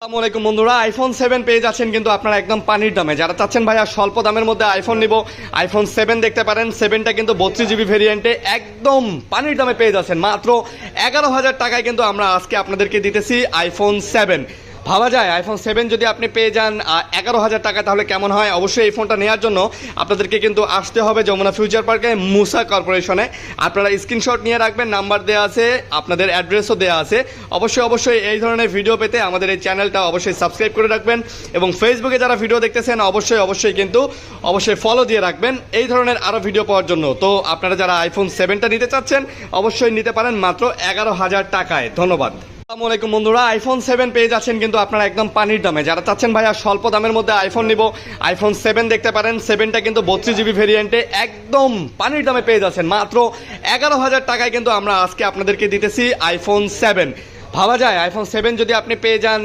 আসসালামু আলাইকুম বন্ধুরা, আইফোন 7 পেয়ে যাচ্ছেন কিন্তু আপনারা একদম পানির দামে। যারা চাচ্ছেন ভাইয়া স্বল্প দামের মধ্যে আইফোন নিব, আইফোন 7 দেখতে পারেন। 7টা কিন্তু 32 GB ভেরিয়েন্টে একদম পানির দামে পেয়ে যাচ্ছেন মাত্র 11,000 টাকায়। কিন্তু আমরা আজকে আপনাদেরকে দিতেছি আইফোন 7। ভাবা যায় আইফোন 7 যদি আপনি পেয়ে যান 11,000 টাকা তাহলে কেমন হয়। অবশ্যই এই ফোনটা নেওয়ার জন্য আপনাদেরকে কিন্তু আসতে হবে যমুনা ফিউচার পার্কে মুসা কর্পোরেশনে। আপনারা স্ক্রিনশট নিয়ে রাখবেন, নাম্বার দেওয়া আছে, আপনাদের অ্যাড্রেসও দেওয়া আছে। অবশ্যই এই ধরনের ভিডিও পেতে আমাদের এই চ্যানেলটা অবশ্যই সাবস্ক্রাইব করে রাখবেন এবং ফেসবুকে যারা ভিডিও দেখতেছেন অবশ্যই ফলো দিয়ে রাখবেন এই ধরনের আরও ভিডিও পাওয়ার জন্য। তো আপনারা যারা আইফোন 7টা নিতে চাচ্ছেন অবশ্যই নিতে পারেন মাত্র 11,000 টাকায়। ধন্যবাদ। আসসালামু আলাইকুম বন্ধুরা, আইফোন 7 পেয়ে যাচ্ছেন কিন্তু আপনারা একদম পানির দামে। যারা চাচ্ছেন ভাইয়া স্বল্প দামের মধ্যে আইফোন নিব, আইফোন 7 দেখতে পারেন। 7টা কিন্তু 32 GB ভেরিয়েন্টে একদম পানির দামে পেয়ে যাচ্ছেন মাত্র 11,000 টাকায়। কিন্তু আমরা আজকে আপনাদেরকে দিতেছি আইফোন 7। ভাবা যায় আইফোন 7 যদি আপনি পেয়ে যান